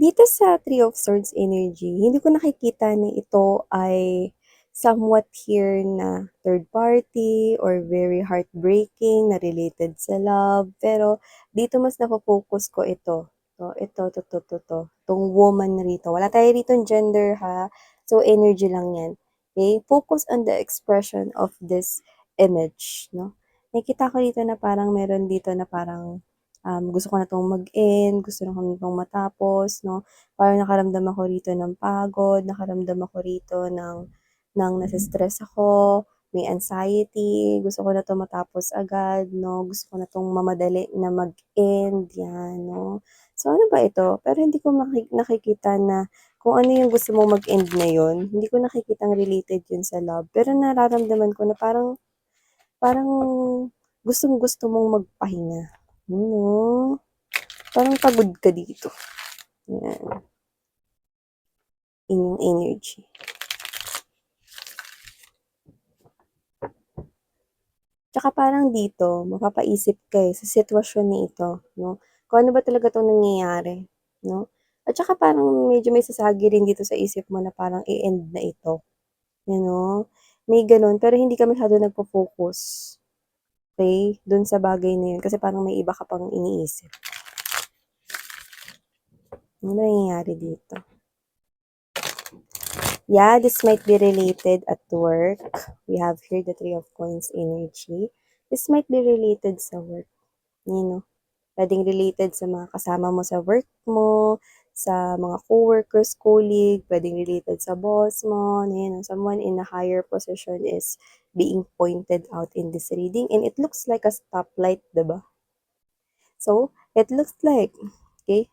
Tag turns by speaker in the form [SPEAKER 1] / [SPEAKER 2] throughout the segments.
[SPEAKER 1] Dito sa Three of Swords energy, hindi ko nakikita na ito ay somewhat here na third party or very heartbreaking na related sa love. Pero dito mas napo-focus ko ito. To. Itong woman rito. Wala tayo rito gender ha. So energy lang yan. Okay? Focus on the expression of this image. No? Nakita ko dito na parang meron dito na parang gusto ko na 'tong mag-end, gusto na ko nitong matapos 'no. Parang nakaramdam ako rito ng pagod, nakaramdam ako rito ng nase-stress ako, may anxiety, gusto ko na 'to matapos agad 'no, gusto ko na 'tong mamadali na mag-end, 'yan 'no. So ano ba ito? Pero hindi ko nakikita na kung ano yung gusto mong mag-end na yun, hindi ko nakikitang related yun sa love. Pero nararamdaman ko na parang parang gustong-gusto mong magpahinga. Yun 'no, parang pagod ka dito. Yan, yung energy. Tsaka parang dito, mapapaisip ka sa sitwasyon na ito, no? Kung ano ba talaga itong nangyayari, no? At saka parang medyo may sasagi rin dito sa isip mo na parang i-end na ito, you know? May ganun, pero hindi ka masyado nagpo-focus, okay? Dun sa bagay na yun, kasi parang may iba ka pang iniisip. Ano nangyayari dito? Yeah, this might be related at work. We have here the Three of Coins energy. This might be related sa work. You know, pwedeng related sa mga kasama mo sa work mo, sa mga co-workers, colleague, pwedeng related sa boss mo, you know, someone in a higher position is being pointed out in this reading. And it looks like a stoplight, diba? So, it looks like, okay,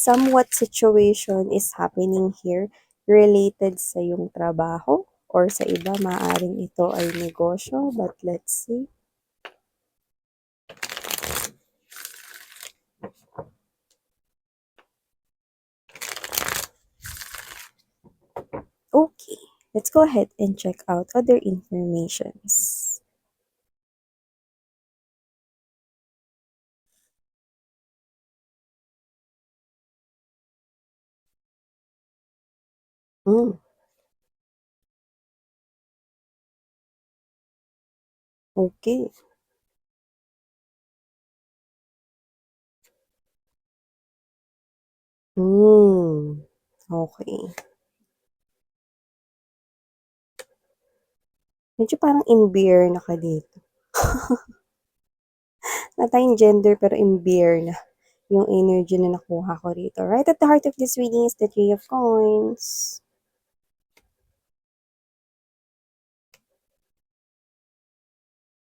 [SPEAKER 1] somewhat situation is happening here related sa yung trabaho or sa iba maaring ito ay negosyo, but let's see. Okay, let's go ahead and check out other informations. Mm, okay. Okay. Medyo parang imbier na ka dito. Wala tayong gender pero imbier na yung energy na nakuha ko rito. Right at the heart of this reading is the Three of Coins.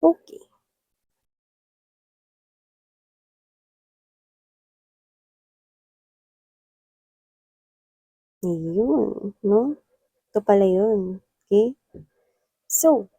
[SPEAKER 1] Okay. Yun, no? Ito pala yun. Okay? So,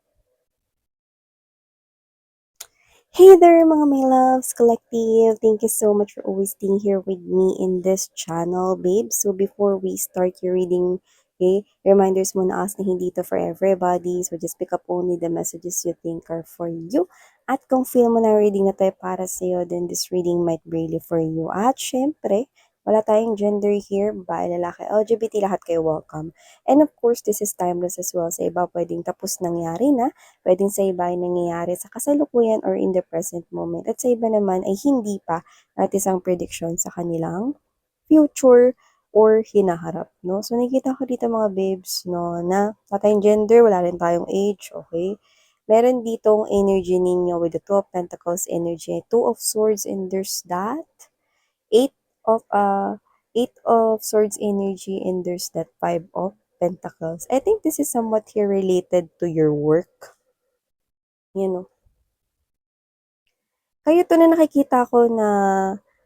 [SPEAKER 1] hey there mga my loves collective. Thank you so much for always being here with me in this channel, babe. So before we start your reading, okay, reminders muna us na hindi to for everybody. So just pick up only the messages you think are for you. At kung feel mo na reading na tayo para sa'yo, then this reading might be really for you. At syempre, wala tayong gender here, babae, lalaki, LGBT, lahat kayo welcome. And of course, this is timeless as well. Sa iba, pwedeng tapos nangyari na, pwedeng sa iba ay nangyayari sa kasalukuyan or in the present moment. At sa iba naman ay hindi pa at isang prediction sa kanilang future or hinaharap, no? So, nakikita ko dito mga babes, no, na wala tayong gender, wala rin tayong age, okay? Meron ditong energy ninyo with the Two of Pentacles energy, Two of Swords, and there's that. Eight of, uh, Eight of Swords energy, and there's that Five of Pentacles. I think this is somewhat here related to your work, you know. Kayo 'to na nakikita ko na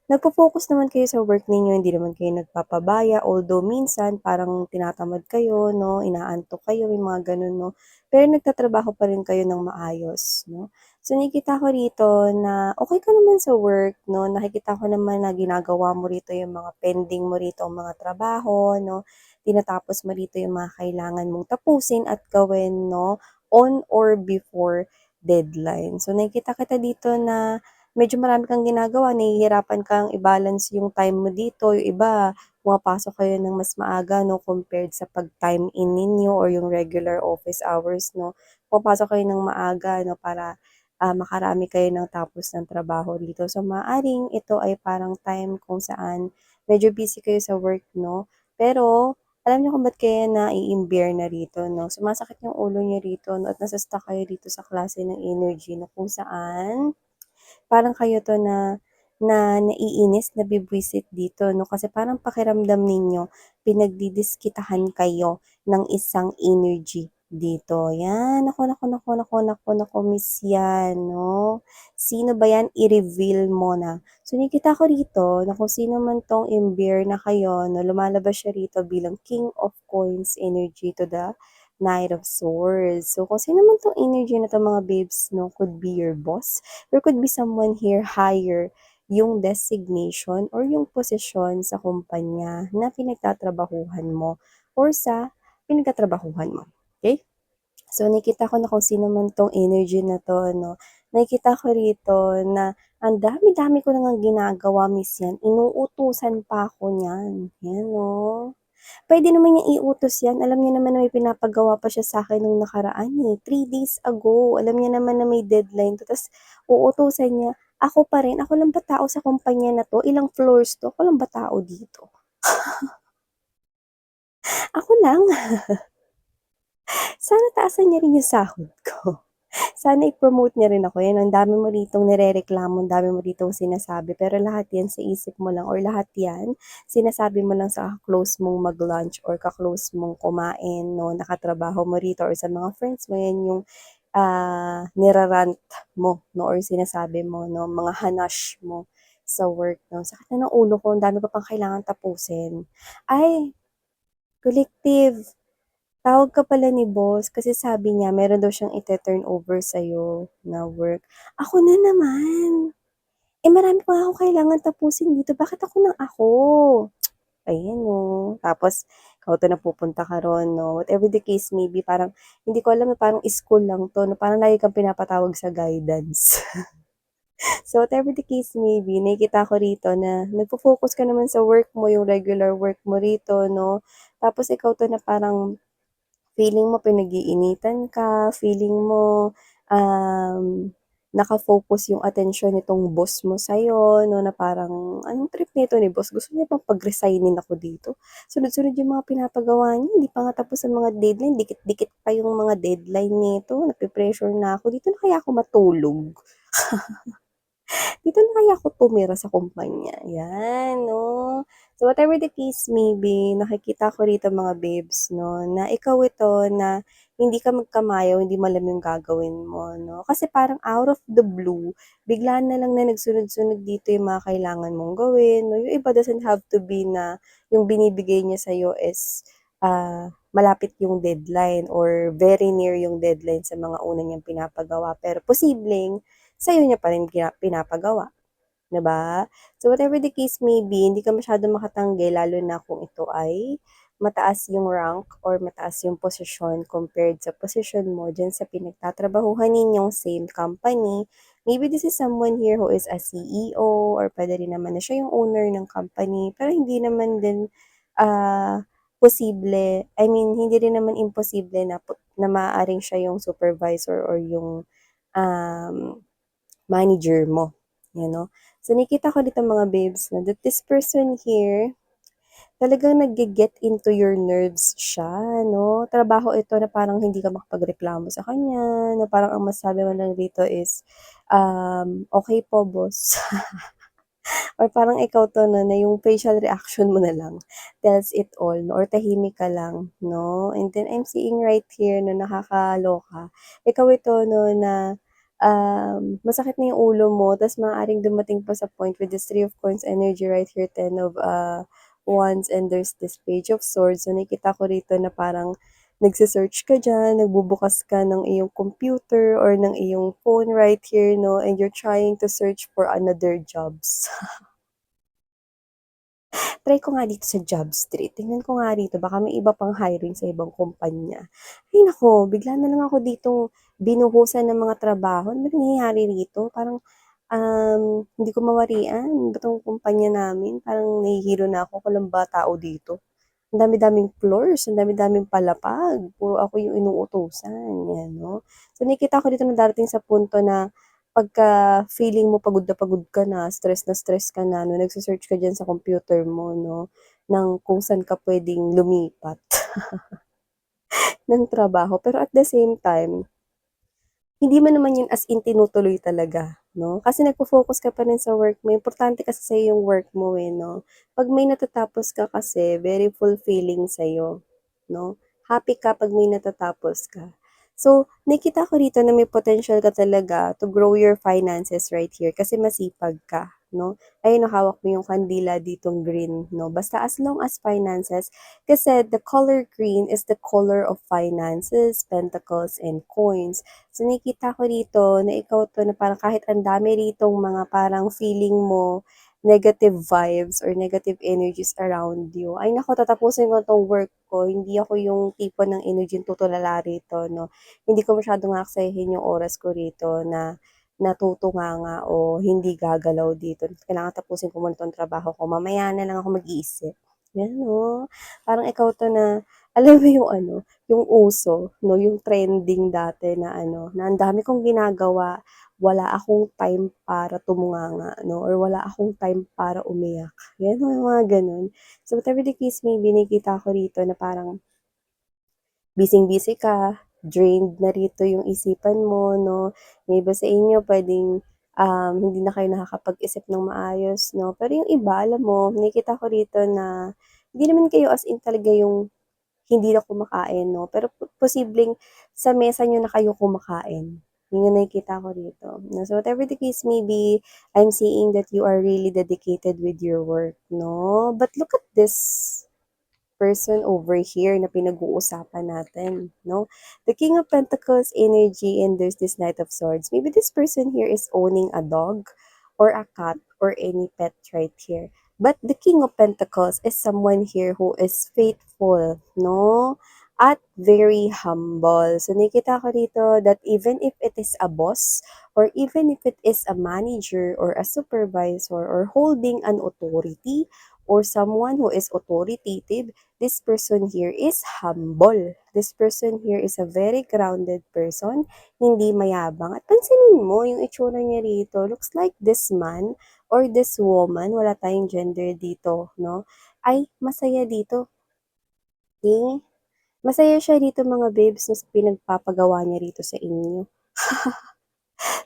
[SPEAKER 1] nagfo-focus naman kayo sa work ninyo, hindi naman kayo nagpapabaya, although minsan parang tinatamad kayo 'no, inaantok kayo, may mga gano'n 'no, pero nagtatrabaho pa rin kayo ng maayos 'no. So nakikita ko rito na okey ka naman sa work 'no, nakikita ko naman na ginagawa mo rito yung mga pending mo rito mga trabaho 'no, tinatapos mo rito yung mga kailangan mong tapusin at gawin 'no, on or before deadline. So nakikita kita dito na medyo marami kang ginagawa, nahihirapan kang i-balance yung time mo dito, yung iba pumapasok kayo ng mas maaga 'no, compared sa pag-time in ninyo or yung regular office hours 'no. Pumapasok kayo ng maaga 'no, para, makarami kayo ng tapos ng trabaho dito. So, maaaring ito ay parang time kung saan medyo busy kayo sa work 'no, pero alam niyo kung ba't kayo nai-imbire na rito 'no, sumasakit yung ulo niyo rito 'no, at nasa-stuck kayo dito sa klase ng energy na kung saan parang kayo 'to na na naiinis, nabibwisit dito 'no, kasi parang pakiramdam ninyo pinagdidiskitahan kayo ng isang energy dito. 'Yan, naku, naku, naku, naku, naku, naku, miss 'yan 'no. Sino ba 'yan, i-reveal mo na. So nakikita ko rito na kung sino man 'tong imbir na kayo 'no, lumalabas siya rito bilang King of Coins energy to the Knight of Swords. So kung sino man 'tong energy na 'to mga babes 'no, could be your boss. There could be someone here higher yung designation or yung posisyon sa kumpanya na pinagtatrabahuhan mo or sa pinagtatrabahuhan mo, okay? So, nakita ko na kung sino man 'tong energy na 'to 'no, nakikita ko rito na ang dami-dami ko na ngang ginagawa miss yan, inuutusan pa ako niyan, 'yan 'no. Puwede naman niyang iutos 'yan, alam niya naman na may pinapagawa pa siya sa'kin nung nakaraan, 3 days ago. Alam niya naman na may deadline 'to ta's uutusan niya, ako pa rin, ako lang ba tao sa kumpanya na 'to, ilang floors 'to, ako lang ba tao dito? Ako lang. Sana taasan niya rin yung sahod ko. Sana i-promote niya rin ako, 'yan ang dami mo ditong nirereklamo, ang dami mo ditong sinasabi, pero lahat 'yan sa isip mo lang or lahat 'yan sinasabi mo lang sa ka-close mong mag-lunch or ka-close mong kumain 'no, nakatrabaho mo rito or sa mga friends mo, 'yan yung, nira-rant mo 'no or sinasabi mo 'no, mga hanash mo sa work 'no. Sakit na ng ulo ko, ang dami ko pang kailangang tapusin. Ay, collective. Tawag ka pala ni boss kasi sabi niya meron daw siyang ite-turn over sa'yo na work. Ako na naman. Eh, marami pa nga akong kailangan tapusin dito, bakit ako ng ako? Ayan 'no, tapos ikaw 'to na pupunta ka ro'n 'no, whatever the case may be parang hindi ko alam, parang school lang 'to 'no, parang lagi kang pinapatawag sa guidance. So, whatever the case may be, nakikita ko rito na nagfo-focus ka naman sa work mo, yung regular work mo rito 'no, tapos ikaw 'to na parang feeling mo pinag-iinitan ka, feeling mo, naka-focus yung atensyon nitong boss mo sa'yo 'no, na parang, "Anong trip nito ni boss, gusto niya bang pag-resignin ako dito? Sunod-sunod yung mga pinapagawa niya, hindi pa nga tapos ang mga deadline, dikit-dikit pa yung mga deadline nito, nape-pressure na ako, dito na kaya ako matulog?" Dito na kaya ako tumira sa kumpanya, 'yan 'no. So, whatever the case may be, nakikita ko rito mga babes 'no, na ikaw ito na hindi ka magkamayaw, hindi mo alam yung gagawin mo 'no. Kasi parang out of the blue, bigla na lang na nagsunod-sunod dito yung mga kailangan mong gawin 'no. Yung iba doesn't have to be na yung binibigay niya sa'yo is, malapit yung deadline or very near yung deadline sa mga una niyang pinapagawa, pero posibleng sa'yo niya pa rin pinapagawa, 'di ba? So, whatever the case may be, hindi ka masyadong makatanggi lalo na kung ito ay mataas yung rank or mataas yung posisyon compared sa posisyon mo diyan sa pinagtatrabahuhan ninyong same company. Maybe this is someone here who is a CEO or puwede rin naman na siya yung owner ng company, pero hindi naman din, posible, I mean, hindi rin naman imposible na maaaring siya yung supervisor or yung, um manager mo, So, nakikita ko dito mga babes 'no, that this person here, talagang nagge-get into your nerves siya 'no. Trabaho ito na parang hindi ka makapagreklamo sa kanya, na parang ang masabi mo lang dito is, "Okey po boss." Or parang ikaw 'to 'no, na yung facial reaction mo na lang tells it all 'no, or tahimik ka lang 'no. And then I'm seeing right here na nakakaloka, ikaw ito 'no na, masakit na yung ulo mo ta's maaaring dumating pa sa point with this Three of Coins energy right here, Ten of, Wands, and there's this Page of Swords. So, nakikita ko rito na parang nagse-search ka diyan, nagbubukas ka ng iyong computer or ng iyong phone right here 'no, and you're trying to search for another jobs. Try ko nga dito sa Jobstreet, tingnan ko nga rito baka may iba pang hiring sa ibang kumpanya. Ay naku, bigla na lang ako ditong binuhusan ng mga trabaho, ano ba nangyayari rito? Parang Hindi ko mawarian ba't 'tong kumpanya namin parang nahihilo na ako, walang ba tao dito. Ang dami-daming floors, ang dami-daming palapag, puro ako yung inuutusan, 'yan 'no. So nakikita ko dito na darating sa punto na pagka feeling mo pagod na stress ka na 'no, nagse-search ka diyan sa computer mo 'no, ng kung saan ka puwedeng lumipat ng trabaho. Pero at the same time, hindi mo naman yun as in tinutuloy talaga, 'no? Kasi nagfo-focus ka pa rin sa work mo, importante kasi sa'yo yung work mo, eh, 'no? 'Pag may natatapos ka kasi, very fulfilling sa'yo, 'no? Happy ka 'pag may natatapos ka. So, nakikita ko rito na may potential ka talaga to grow your finances right here kasi masipag ka, 'no? Ayun 'no, hawak mo yung kandila ditong green, 'no? Basta as long as finances kasi the color green is the color of finances, pentacles, and coins. So, nakikita ko dito na ikaw 'to na parang kahit ang dami ritong mga parang feeling mo negative vibes or negative energies around you, "Ay naku, tatapusin ko 'tong work ko." Hindi ako yung tipo ng energy tutulala rito 'no. Hindi ko masyadong aaksayahin yung oras ko rito na natutunganga o hindi gagalaw dito. Kailangan tapusin ko muna 'tong trabaho ko, mamaya na lang ako mag-iisip. 'Yan 'no, parang ikaw 'to na alam mo yung ano, yung uso 'no, yung trending dati na ano, na ang dami kong ginagawa, wala akong time para tumunganga 'no, or wala akong time para umiyak. 'Yan yung mga gano'n. So, whatever the case may be, nakikita ko rito na parang bising-busy ka, drained na rito yung isipan mo 'no. Yung iba sa inyo puwedeng, hindi na kayo nakakapag-isip ng maayos 'no. Pero yung iba alam mo, nakikita ko rito na hindi naman kayo as in talaga yung hindi na kumakain 'no, pero posibleng sa mesa niyo na kayo kumakain. Yun yung nakikita ko rito, no. So whatever the case may be, I'm seeing that you are really dedicated with your work 'no. But look at this person over here na pinag-uusapan natin, no? The King of Pentacles energy and there's this Knight of Swords. Maybe this person here is owning a dog or a cat or any pet right here. But the King of Pentacles is someone here who is faithful, no? At very humble. So nakita ko dito that even if it is a boss or even if it is a manager or a supervisor or holding an authority or someone who is authoritative, this person here is humble. This person here is a very grounded person, hindi mayabang. At pansinin mo yung itsura niya rito, looks like this man or this woman, wala tayong gender dito, no? Ay, masaya dito. Eh, masaya siya dito mga babes no, sa pinagpapagawa niya rito sa inyo.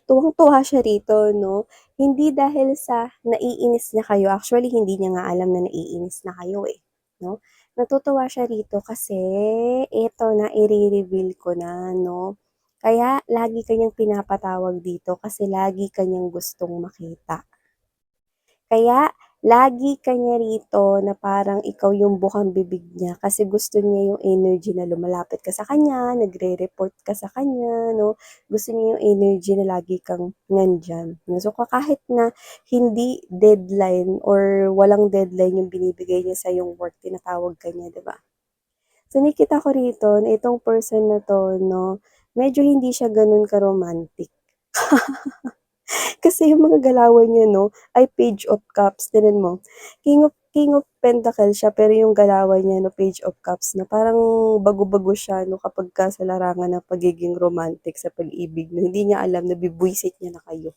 [SPEAKER 1] Tuwang-tuwa siya rito 'no, hindi dahil sa naiinis niya kayo, actually hindi niya nga alam na naiinis na kayo, eh, 'no. Natutuwa siya rito kasi eto na ire-reveal ko na 'no. Kaya lagi ka niyang pinapatawag dito kasi lagi ka niyang gustong makita. Kaya lagi ka niya rito na parang ikaw yung bukang-bibig niya kasi gusto niya yung energy na lumalapit ka sa kanya, nagre-report ka sa kanya 'no. Gusto niya yung energy na lagi kang nandiyan 'no. So, kahit na hindi deadline or walang deadline yung binibigay niya sa yung work, tinatawag ka niya, 'di ba? So, nakikita ko rito na itong person na 'to 'no, medyo hindi siya gano'n ka-romantic. Kasi yung mga galawan niya 'no, ay Page of Cups, tignan mo. King of Pentacles siya, pero yung galawan niya 'no, Page of Cups na parang bago-bago siya 'no, kapagka sa larangan ng pagiging romantic sa pag-ibig 'no, hindi niya alam na bibwisit niya na kayo.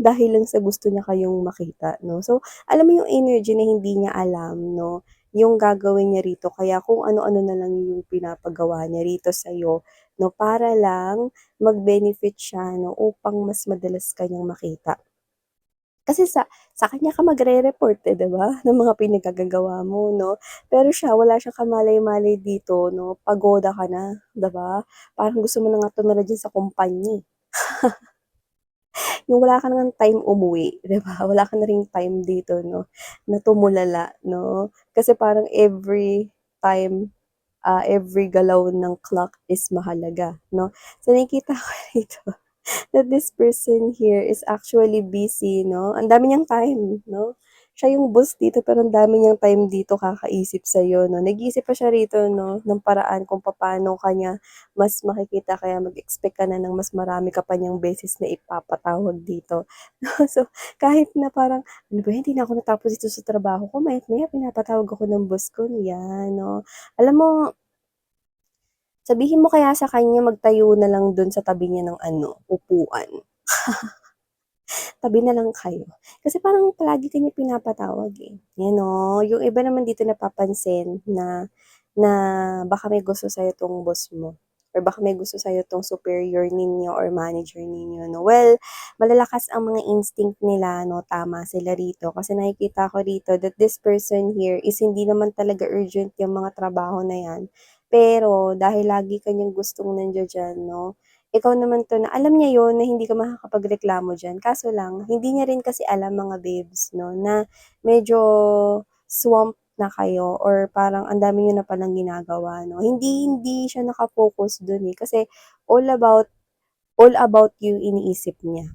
[SPEAKER 1] Dahil lang sa gusto niya kayong makita 'no. So, alam mo yung energy na hindi niya alam 'no, yung gagawin niya rito kaya kung ano-ano na lang yung pinapagawa niya rito sa'yo 'no, para lang mag-benefit siya 'no, upang mas madalas ka niyang makita. Kasi sa kanya ka magre-report, eh, 'di ba, ng mga pinagagagawa mo 'no. Pero siya wala siyang kamalay-malay dito 'no, pagoda ka na, 'di ba? Parang gusto mo na nga tumira diyan sa kumpanya, eh. Yung wala ka ng time umuwi, 'di ba? Wala ka na ring time dito 'no, na tumulala 'no. Kasi parang every time, every galaw ng clock is mahalaga 'no. So nakikita ko dito that this person here is actually busy 'no, ang dami niyang time 'no. siya yung boss dito pero ang dami niyang time dito kakaisip sa'yo 'no. Nag-iisip pa siya rito 'no, ng paraan kung papaano ka niya mas makikita kaya mag-expect ka na ng mas marami ka pa niyang beses na ipapatawag dito. So, kahit na parang, "Ano ba 'yan, hindi na ako natapos dito sa trabaho ko, maya't maya pinapatawag ako ng boss ko." 'Yan 'no. Alam mo, sabihin mo kaya sa kanya magtayo na lang dun sa tabi niya ng ano, upuan. Tabi na lang kayo. Kasi parang palagi ka niya pinapatawag, eh, 'yan oh. Yung iba naman dito napapansin na baka may gusto sa'yo 'tong boss mo or baka may gusto sa'yo 'tong superior ninyo or manager ninyo 'no. Well, malalakas ang mga instinct nila 'no, tama sila rito kasi nakikita ko rito that this person here is hindi naman talaga urgent yung mga trabaho na 'yan. Pero dahil lagi ka niyang gustong nandiya-diyan 'no, ikaw naman 'to na alam niya yon na hindi ka makakapagreklamo diyan, kaso lang hindi niya rin kasi alam mga babes 'no, na medyo swamp na kayo or parang ang dami niyo na palang ginagawa 'no. Hindi hindi siya naka-focus dun, eh, kasi all about all about you iniisip niya.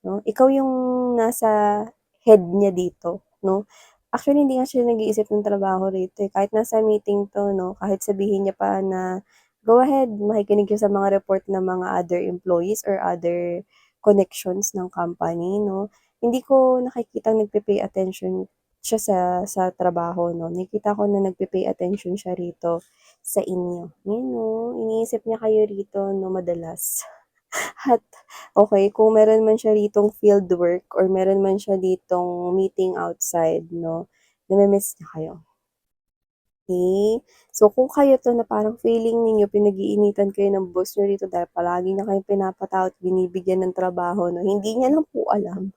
[SPEAKER 1] 'No? Ikaw yung nasa head niya dito 'no. Actually hindi nga siya nag-iisip ng trabaho rito, eh, kahit nasa meeting 'to 'no, kahit sabihin niya pa na, "Go ahead, makikinig siya sa mga report ng mga other employees or other connections ng company 'no." Hindi ko nakikitang nagpe-pay attention siya sa trabaho 'no, nakikita ko na nagpe-pay attention siya rito sa inyo. 'Yun 'no, iniisip niya kayo rito 'no madalas. At okey, kung meron man siya ditong field work or meron man siya ditong meeting outside 'no, nami-miss niya kayo, okey? So, kung kayo 'to na parang feeling ninyo pinag-iinitan kayo ng boss niyo rito dahil palagi niya kayong pinapatawad, binibigyan ng trabaho 'no, hindi niya lang po alam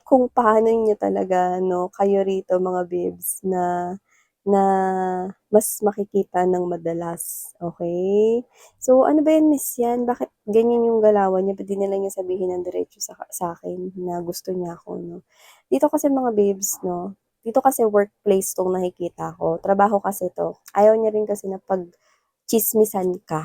[SPEAKER 1] kung paano niyo talaga 'no, kayo rito mga bibs na na mas makikita ng madalas, okey? So, ano ba 'yan miss 'yan, bakit ganyan yung galawan niya, ba't di na lang niya sabihin ng diretso sa'kin na gusto niya ako 'no? Dito kasi mga babes 'no, dito kasi workplace 'tong nakikita ko, trabaho kasi 'to. Ayaw niya rin kasi na pagtsismisan ka.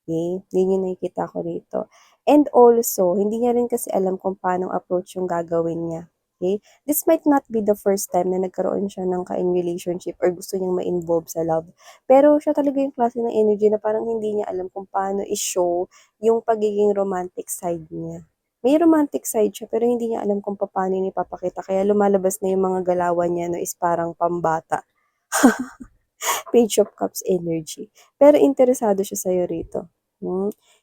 [SPEAKER 1] Okay, yun yung nakikita ko rito. And also, hindi niya rin kasi alam kung paanong approach yung gagawin niya, okay. This might not be the first time na nagkaroon siya ng ka-in relationship or gusto niyang ma-involve sa love. Pero siya talaga yung klase ng energy na parang hindi niya alam kung paano i-show yung pagiging romantic side niya. May romantic side siya pero hindi niya alam kung paano niya ipapakita kaya lumalabas na yung mga galawan niya 'no is parang pambata. Page of Cups energy. Pero interesado siya sa'yo rito,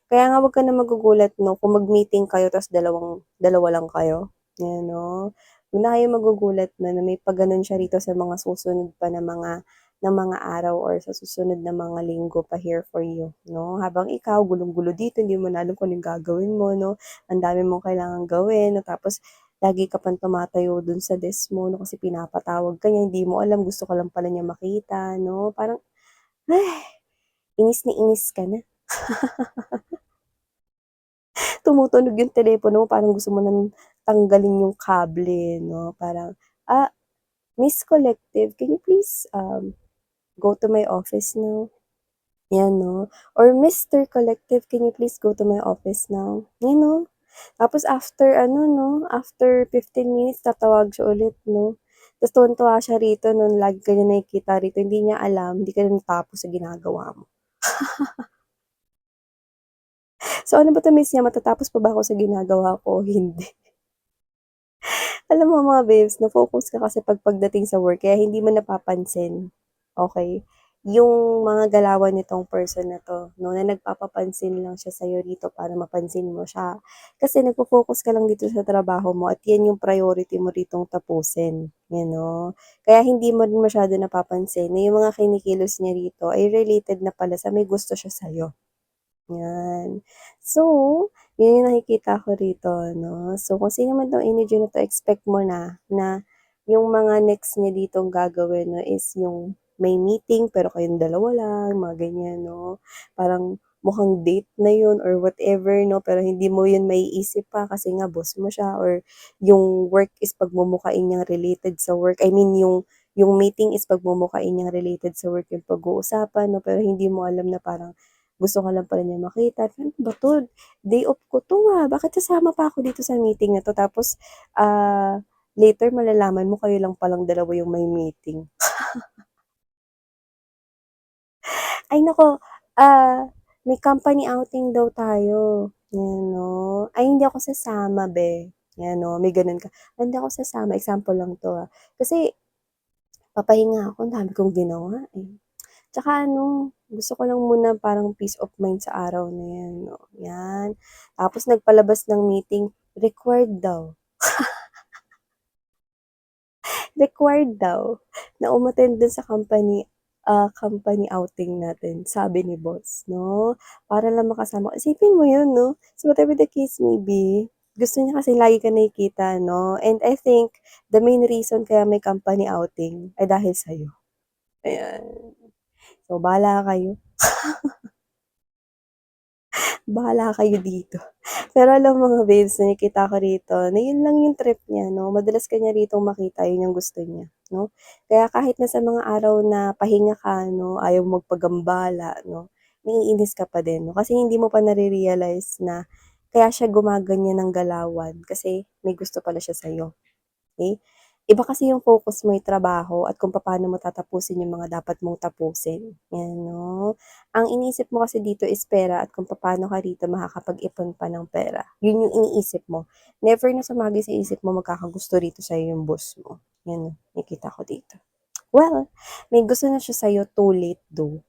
[SPEAKER 1] Kaya nga 'wag ka na magugulat 'no, kung mag-meeting kayo ta's dalawa lang kayo, 'yan 'no. 'Wag na kayong magugulat na may pa-gano'n siya rito sa mga susunod pa na mga araw or sa susunod na mga linggo pa here for you 'no. Habang ikaw gulong-gulo dito, hindi mo na alam kung anong gagawin mo 'no, ang dami mong kailangang gawin 'no, tapos lagi ka pang tumatayo dun sa desk mo 'no, kasi pinapatawag ka niya, hindi mo alam gusto ka lang pala niya makita 'no, parang, ay, inis na inis ka na. Tumutunog yung telepono mo parang gusto mo ng tanggalin yung kable 'no, parang, "Ah, Miss Collective, can you please, go to my office now?" 'Yan 'no, or "Mister Collective, can you please go to my office now?" 'Yan 'no. Tapos after ano 'no, after 15 minutes tatawag siya ulit 'no. Ta's tuwang-tuwa siya rito 'no, lagi ka niya nakikita rito, hindi niya alam hindi ka na natapos sa ginagawa mo. So ano ba 'to miss niya, matatapos pa ba ako sa ginagawa ko? Hindi. Alam mo mga babes, na-focus ka kasi pagdating sa work kaya hindi mo napapansin, okey, yung mga galawan nitong person na 'to 'no, na nagpapapansin lang siya sa'yo rito para mapansin mo siya. Kasi nagfo-focus ka lang dito sa trabaho mo at 'yan yung priority mo ritong tapusin, 'yan 'no. Kaya hindi mo rin masyado napapansin na yung mga kinikilos niya rito ay related na pala sa may gusto siya sa'yo. 'Yan. So, 'yun yung nakikita ko rito 'no. So, kung sino man 'tong energy na 'to expect mo na yung mga next niya ditong gagawin 'no is yung may meeting pero kayong dalawa lang, mga ganyan 'no. Parang mukhang date na 'yun or whatever 'no, pero hindi mo 'yun maiisip pa kasi nga boss mo siya or yung work is pagmumukhain niyang related sa work. I mean yung meeting is pagmumukhain niyang related sa work yung pag-uusapan 'no, pero hindi mo alam na parang gusto ka lang pala niya makita, ano ba 'to, day off ko 'to, bakit sasama pa ako dito sa meeting na 'to tapos, Later malalaman mo kayo lang palang dalawa yung may meeting. Ay naku, may company outing daw tayo, 'yan 'no. Ay hindi ako sasama be, 'yan 'no, may gano'n ka. "Ay, hindi ako sasama," example lang 'to, kasi papahinga ako, ang dami kong ginawa, eh. Tsaka ano, gusto ko lang muna parang peace of mind sa araw na 'yan 'no, 'yan. Tapos nagpalabas ng meeting, required daw. Required daw na umattend dun sa company outing natin, sabi ni boss 'no, para lang makasama isipin mo yun 'no, so whatever the case may be, gusto niya kasi lagi ka nakikita 'no, and I think the main reason kaya may company outing ay dahil sa'yo, ayan. So bahala kayo. Bahala kayo dito. Pero alam mo mga babes, nakikita ko rito na yun lang yung trip niya 'no, madalas ka niya ritong makita, yun yung gusto niya 'no. Kaya kahit na sa mga araw na pahinga ka 'no, ayaw mo magpagambala 'no, naiinis ka pa din 'no, kasi hindi mo pa nare-realize na kaya siya gumaganyan ng galawan kasi may gusto pala siya sa'yo. Okay. Iba kasi yung focus mo ay trabaho at kung papaano mo tatapusin yung mga dapat mong tapusin, 'yan 'no. Ang iniisip mo kasi dito is pera at kung papaano ka rito makakapag-ipon pa ng pera, yun yung iniisip mo. Never na sumagi sa isip mo magkakagusto rito sa'yo yung boss mo, 'yan nakikita ko dito. Well, may gusto na siya sa'yo, too late though.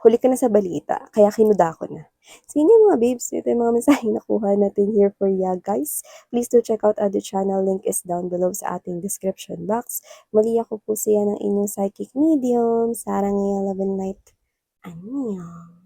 [SPEAKER 1] Huli ka na sa balita, kaya kinuda ko na. So yun yung mga babes, ito yung mga mensaheng nakuha natin here for ya guys. Please do check out other channel, link is down below sa ating description box. Muli ako po siya ng inyong psychic medium, Sarang Love and Light. Annyeong!